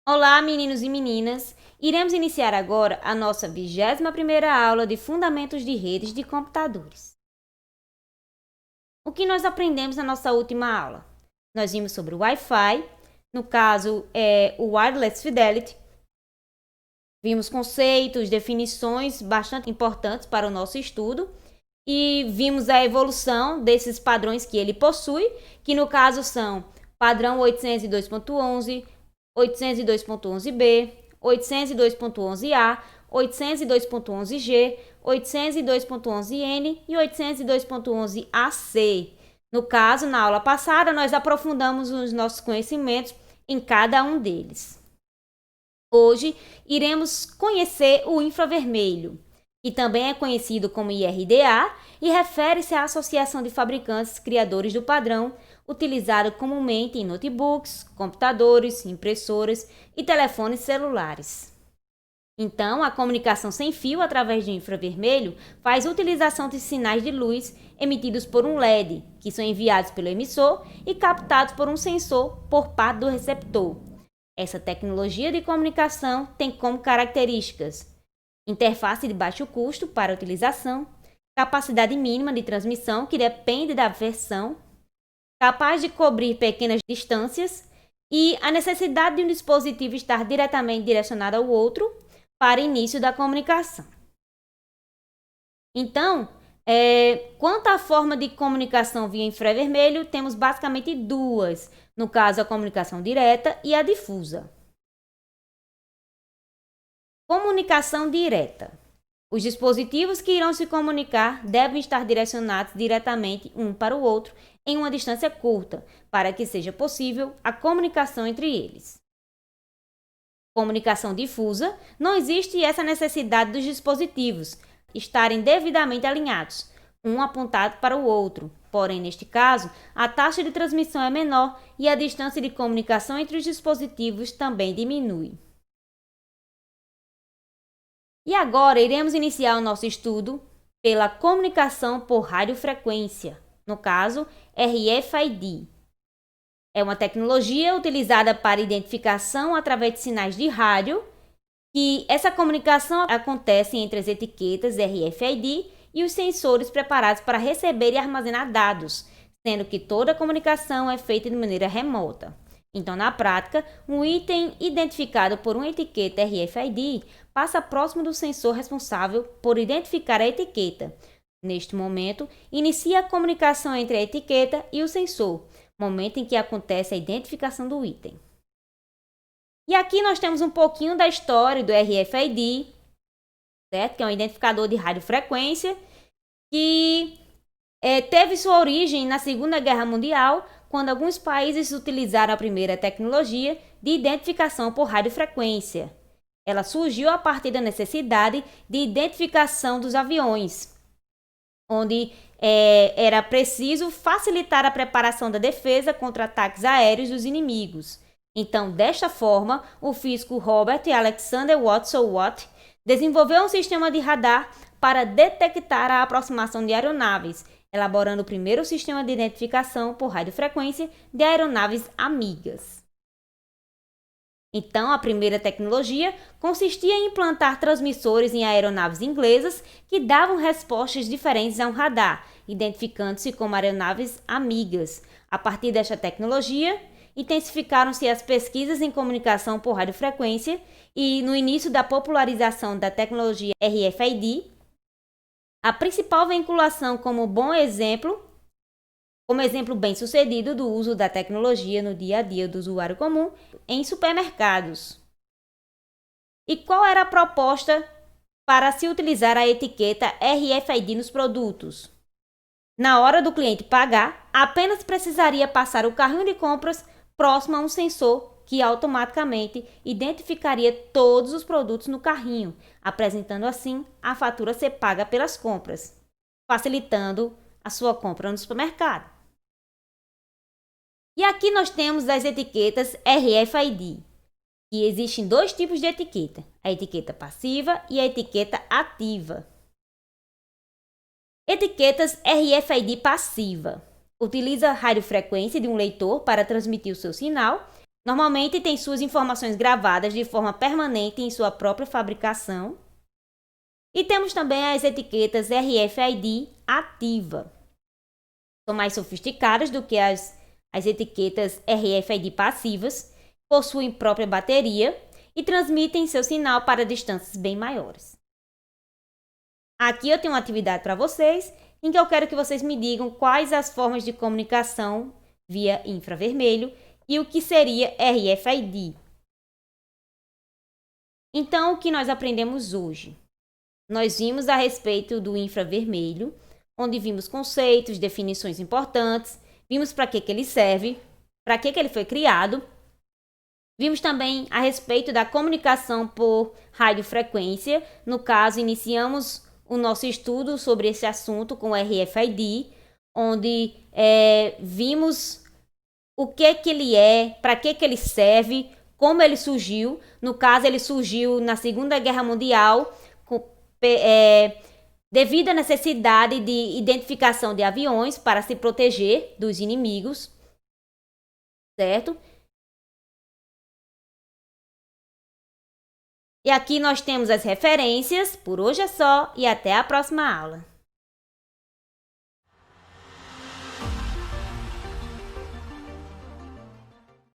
Olá, meninos e meninas! Iremos iniciar agora a nossa 21ª aula de Fundamentos de Redes de Computadores. O que nós aprendemos na nossa última aula? Nós vimos sobre o Wi-Fi, no caso o Wireless Fidelity. Vimos conceitos, definições bastante importantes para o nosso estudo e vimos a evolução desses padrões que ele possui, que no caso são padrão 802.11, 802.11b, 802.11a, 802.11g, 802.11n e 802.11ac. No caso, na aula passada, nós aprofundamos os nossos conhecimentos em cada um deles. Hoje, iremos conhecer o infravermelho, que também é conhecido como IRDA e refere-se à Associação de Fabricantes Criadores do Padrão, utilizado comumente em notebooks, computadores, impressoras e telefones celulares. Então, a comunicação sem fio através de infravermelho faz utilização de sinais de luz emitidos por um LED, que são enviados pelo emissor e captados por um sensor por parte do receptor. Essa tecnologia de comunicação tem como características interface de baixo custo para utilização, capacidade mínima de transmissão que depende da versão, capaz de cobrir pequenas distâncias e a necessidade de um dispositivo estar diretamente direcionado ao outro para início da comunicação. Então, quanto à forma de comunicação via infravermelho, temos basicamente duas, no caso a comunicação direta e a difusa. Comunicação direta. Os dispositivos que irão se comunicar devem estar direcionados diretamente um para o outro em uma distância curta, para que seja possível a comunicação entre eles. Comunicação difusa. Não existe essa necessidade dos dispositivos estarem devidamente alinhados, um apontado para o outro. Porém, neste caso, a taxa de transmissão é menor e a distância de comunicação entre os dispositivos também diminui. E agora iremos iniciar o nosso estudo pela comunicação por radiofrequência, no caso RFID. É uma tecnologia utilizada para identificação através de sinais de rádio, que essa comunicação acontece entre as etiquetas RFID e os sensores preparados para receber e armazenar dados, sendo que toda a comunicação é feita de maneira remota. Então, na prática, um item identificado por uma etiqueta RFID passa próximo do sensor responsável por identificar a etiqueta. Neste momento, inicia a comunicação entre a etiqueta e o sensor, momento em que acontece a identificação do item. E aqui nós temos um pouquinho da história do RFID, certo? Que é um identificador de radiofrequência, que teve sua origem na Segunda Guerra Mundial, quando alguns países utilizaram a primeira tecnologia de identificação por radiofrequência. Ela surgiu a partir da necessidade de identificação dos aviões, onde era preciso facilitar a preparação da defesa contra ataques aéreos dos inimigos. Então, desta forma, o físico Robert Alexander Watson Watt desenvolveu um sistema de radar para detectar a aproximação de aeronaves, elaborando o primeiro sistema de identificação por radiofrequência de aeronaves amigas. Então, a primeira tecnologia consistia em implantar transmissores em aeronaves inglesas que davam respostas diferentes a um radar, identificando-se como aeronaves amigas. A partir desta tecnologia, intensificaram-se as pesquisas em comunicação por radiofrequência e, no início da popularização da tecnologia RFID, a principal vinculação como exemplo bem-sucedido do uso da tecnologia no dia a dia do usuário comum em supermercados. E qual era a proposta para se utilizar a etiqueta RFID nos produtos? Na hora do cliente pagar, apenas precisaria passar o carrinho de compras próximo a um sensor que automaticamente identificaria todos os produtos no carrinho, apresentando assim a fatura ser paga pelas compras, facilitando a sua compra no supermercado. E aqui nós temos as etiquetas RFID, que existem dois tipos de etiqueta, a etiqueta passiva e a etiqueta ativa. Etiquetas RFID passiva. Utiliza a radiofrequência de um leitor para transmitir o seu sinal Normalmente tem suas informações gravadas de forma permanente em sua própria fabricação. E temos também as etiquetas RFID ativa. São mais sofisticadas do que as etiquetas RFID passivas, possuem própria bateria e transmitem seu sinal para distâncias bem maiores. Aqui eu tenho uma atividade para vocês, em que eu quero que vocês me digam quais as formas de comunicação via infravermelho e o que seria RFID. Então, o que nós aprendemos hoje? Nós vimos a respeito do infravermelho, onde vimos conceitos, definições importantes, vimos para que ele serve, para que ele foi criado. Vimos também a respeito da comunicação por radiofrequência. No caso, iniciamos o nosso estudo sobre esse assunto com o RFID, onde vimos o que ele é, para que ele serve, como ele surgiu. No caso, ele surgiu na Segunda Guerra Mundial, devido à necessidade de identificação de aviões para se proteger dos inimigos, certo? E aqui nós temos as referências. Por hoje é só e até a próxima aula.